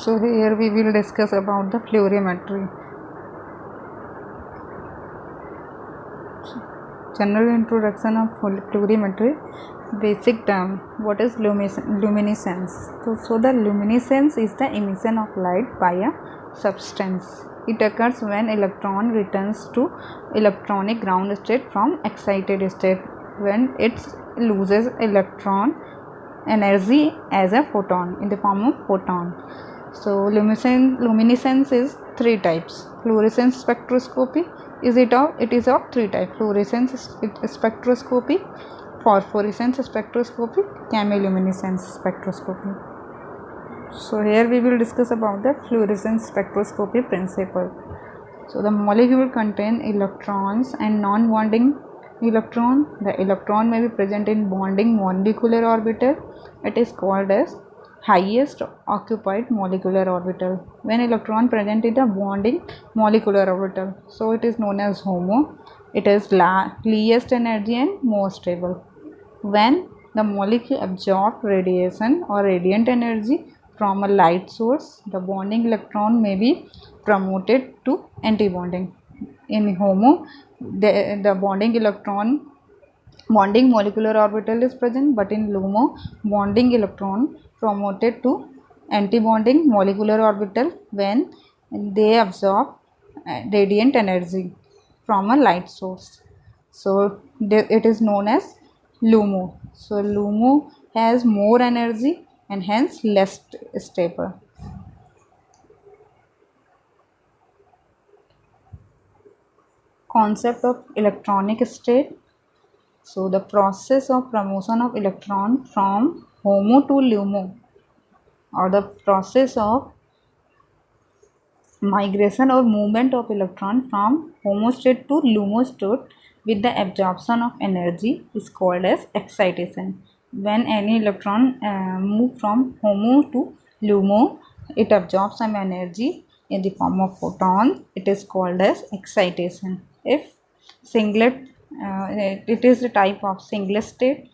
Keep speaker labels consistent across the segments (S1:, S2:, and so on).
S1: So here we will discuss about the fluorimetry. General introduction of fluorimetry. Basic term. What is luminescence? So the luminescence is the emission of light by a substance. It occurs when electron returns to electronic ground state from excited state, when it loses electron energy as a photon in the form of photon. So luminescence is three types. Fluorescence spectroscopy it is of three types: fluorescence spectroscopy, phosphorescence spectroscopy, chemiluminescence spectroscopy. So here we will discuss about the fluorescence spectroscopy principle. So the molecule contain electrons and non-bonding electron. The electron may be present in bonding molecular orbital. It is called as highest occupied molecular orbital. When electron present in the bonding molecular orbital, so it is known as HOMO. It is least energy and more stable. When the molecule absorbs radiation or radiant energy from a light source, the bonding electron may be promoted to antibonding. In HOMO, the bonding molecular orbital is present, but in LUMO, bonding electron promoted to antibonding molecular orbital when they absorb radiant energy from a light source. So it is known as LUMO. So LUMO has more energy and hence less stable. Concept of electronic state. So the process of promotion of electron from HOMO to LUMO, or the process of migration or movement of electron from HOMO state to LUMO state with the absorption of energy is called as excitation. When any electron move from HOMO to LUMO, it absorbs some energy in the form of photon. It is called as excitation. If singlet, it is a type of singlet state,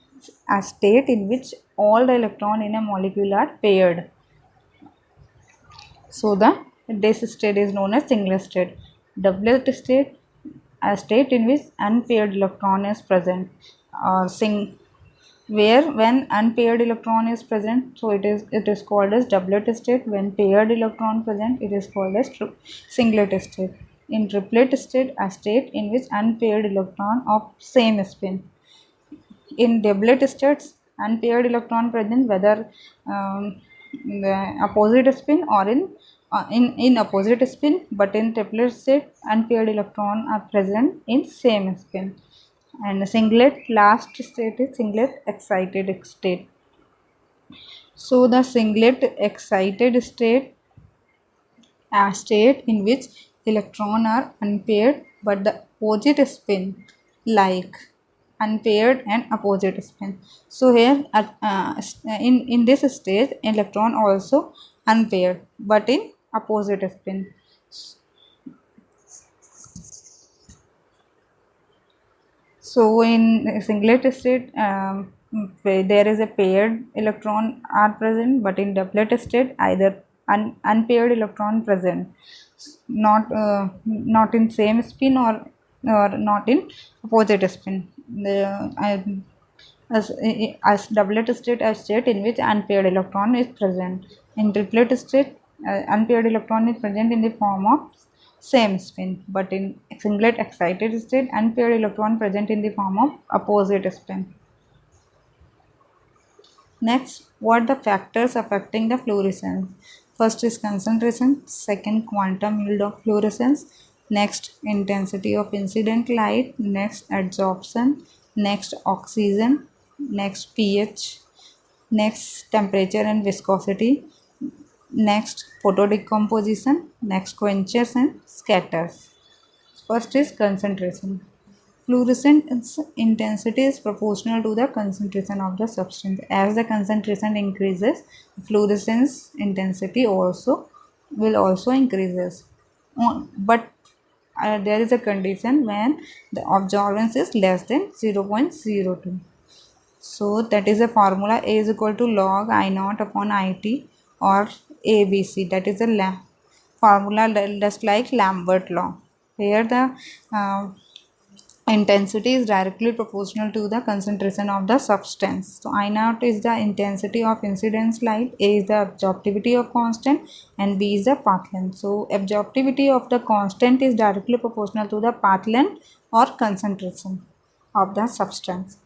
S1: a state in which all the electron in a molecule are paired. So this state is known as singlet state. Doublet state, a state in which unpaired electron is present, or where when unpaired electron is present, so it is called as doublet state. When paired electron present, it is called as singlet state. In triplet state, a state in which unpaired electron of same spin. In doublet states, unpaired electron present whether the opposite spin or in opposite spin, but in triplet state unpaired electron are present in same spin. And singlet last state is singlet excited state. So the singlet excited state, a state in which electrons are unpaired but the opposite spin, like unpaired and opposite spin. So here in this stage electron also unpaired but in opposite spin. So in singlet state, there is a paired electron are present, but in doublet state either unpaired electron present, not in same spin or not in opposite spin. As doublet state, a state in which unpaired electron is present. In triplet state, unpaired electron is present in the form of same spin, but in singlet excited state, unpaired electron present in the form of opposite spin. Next, what the factors affecting the fluorescence? First is concentration, second quantum yield of fluorescence, next intensity of incident light, next adsorption, next oxygen, next pH, next temperature and viscosity, next photodecomposition, next quenches and scatters. First is concentration. Fluorescence intensity is proportional to the concentration of the substance. As the concentration increases, fluorescence intensity will also increases. But there is a condition when the absorbance is less than 0.02. So that is a formula: A is equal to log I naught upon IT, or ABC. That is a formula just like Lambert law. Here the intensity is directly proportional to the concentration of the substance. So I naught is the intensity of incidence light, A is the absorptivity of constant, and B is the path length. So absorptivity of the constant is directly proportional to the path length or concentration of the substance.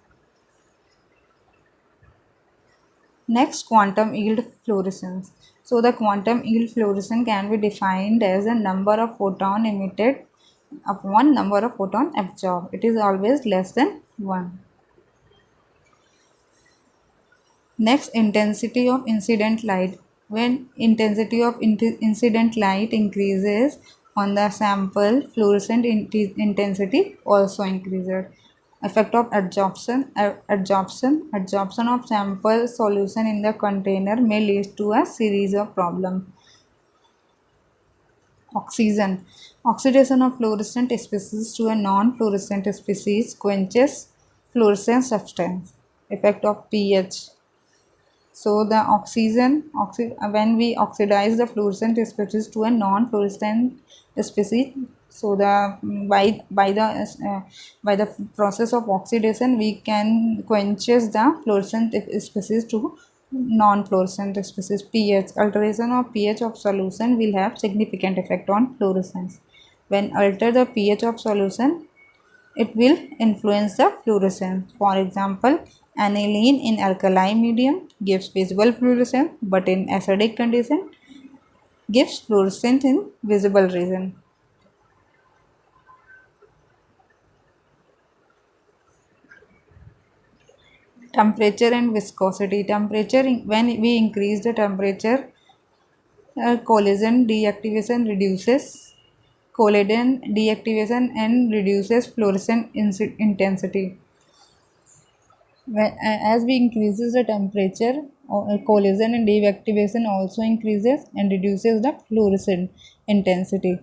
S1: Next, quantum yield fluorescence. So the quantum yield fluorescence can be defined as a number of photon emitted upon number of photon absorbed. It is always less than 1. Next, intensity of incident light. When intensity of incident light increases on the sample, fluorescent intensity also increases. Effect of absorption of sample solution in the container may lead to a series of problems. Oxidation of fluorescent species to a non-fluorescent species quenches fluorescent substance. Effect of pH. So the when we oxidize the fluorescent species to a non-fluorescent species, so the by the process of oxidation we can quenches the fluorescent species to non-fluorescent species. pH. Alteration of pH of solution will have significant effect on fluorescence. When alter the pH of solution, it will influence the fluorescence. For example, aniline in alkali medium gives visible fluorescence, but in acidic condition gives fluorescence in visible region. Temperature and viscosity. When we increase the temperature, collagen deactivation reduces collagen deactivation and reduces fluorescent intensity. As we increases the temperature, collagen and deactivation also increases and reduces the fluorescent intensity.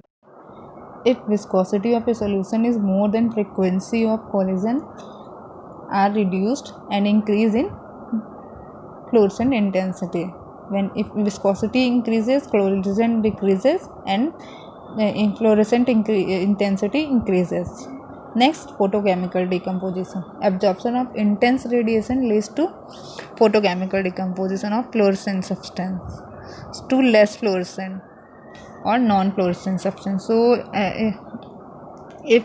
S1: If viscosity of a solution is more than frequency of collagen are reduced and increase in fluorescent intensity. When if viscosity increases, collagen decreases and fluorescent intensity increases. Next, photochemical decomposition. Absorption of intense radiation leads to photochemical decomposition of fluorescent substance to less fluorescent or non-fluorescent substance. So if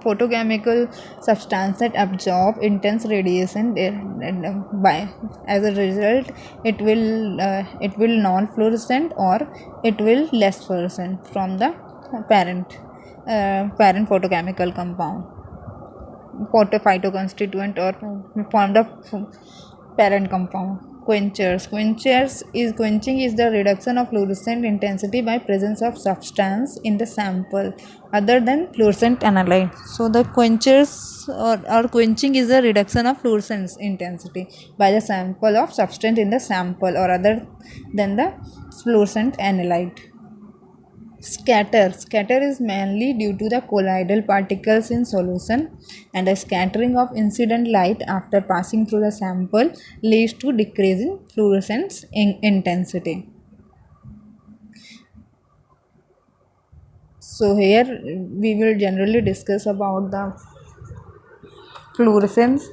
S1: photochemical substance that absorb intense radiation, by as a result it will non-fluorescent or it will less fluorescent from the parent photochemical compound, phytoconstituent or from the parent compound. Quenching is the reduction of fluorescent intensity by presence of substance in the sample other than fluorescent analyte. So the or quenching is the reduction of fluorescence intensity by the sample of substance in the sample or other than the fluorescent analyte. Scatter is mainly due to the colloidal particles in solution, and the scattering of incident light after passing through the sample leads to decrease in fluorescence intensity. So here we will generally discuss about the fluorescence,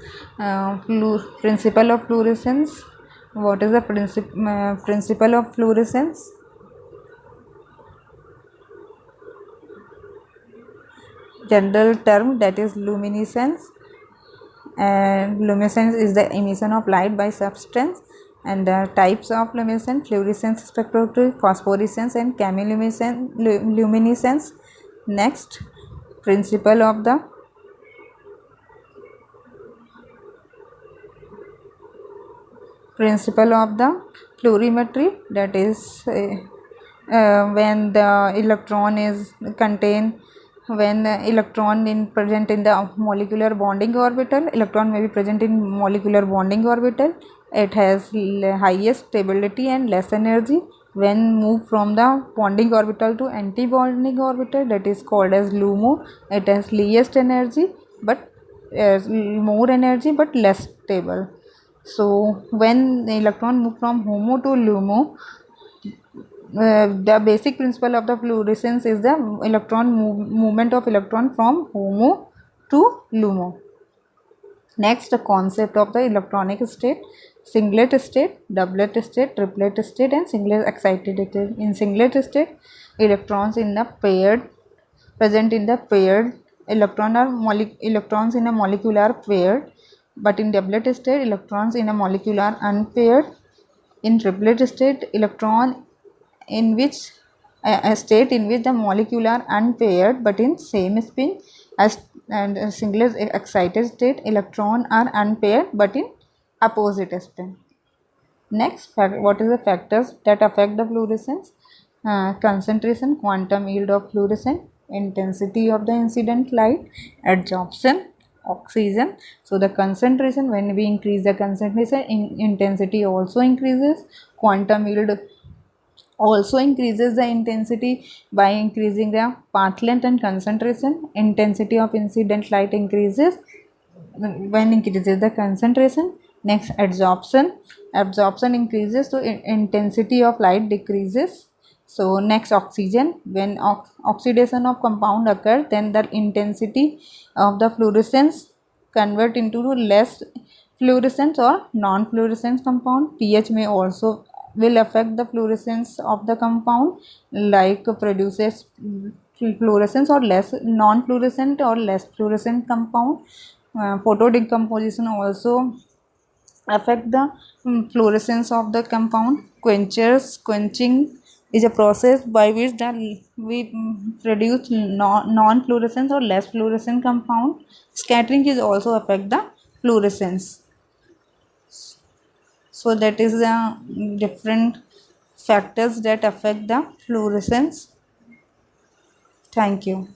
S1: principle of fluorescence. What is the principle of fluorescence? General term, that is luminescence, and luminescence is the emission of light by substance, and the types of luminescence: fluorescence spectroscopy, phosphorescence, and chemiluminescence. Next, principle of the fluorimetry, that is when the electron is contained, when the electron in present in the molecular bonding orbital, electron may be present in molecular bonding orbital. It has highest stability and less energy. When moved from the bonding orbital to anti-bonding orbital, that is called as LUMO. It has least energy but more energy but less stable. So when the electron move from HOMO to LUMO, The basic principle of the fluorescence is the movement of electron from HOMO to LUMO. Next, the concept of the electronic state: singlet state, doublet state, triplet state, and singlet excited state. In singlet state, electrons in the paired present in the paired electrons in a molecule are paired, but in doublet state, electrons in a molecule are unpaired. In triplet state, electron in which a state in which the molecule are unpaired but in same spin, as and a single excited state, electron are unpaired but in opposite spin. Next, what is the factors that affect the fluorescence? Concentration, quantum yield of fluorescence, intensity of the incident light, absorption, oxygen. So the concentration, when we increase the concentration, intensity also increases. Quantum yield also increases the intensity by increasing the path length and concentration. Intensity of incident light increases when increases the concentration. Next, absorption increases, so intensity of light decreases. So next, oxygen, when oxidation of compound occurs, then the intensity of the fluorescence convert into less fluorescence or non-fluorescent compound. pH may also will affect the fluorescence of the compound, like produces fluorescence or less non-fluorescent or less fluorescent compound. Photo decomposition also affect the fluorescence of the compound. Quenching is a process by which we produce non-fluorescent or less fluorescent compound. Scattering is also affect the fluorescence. So that is the different factors that affect the fluorescence. Thank you.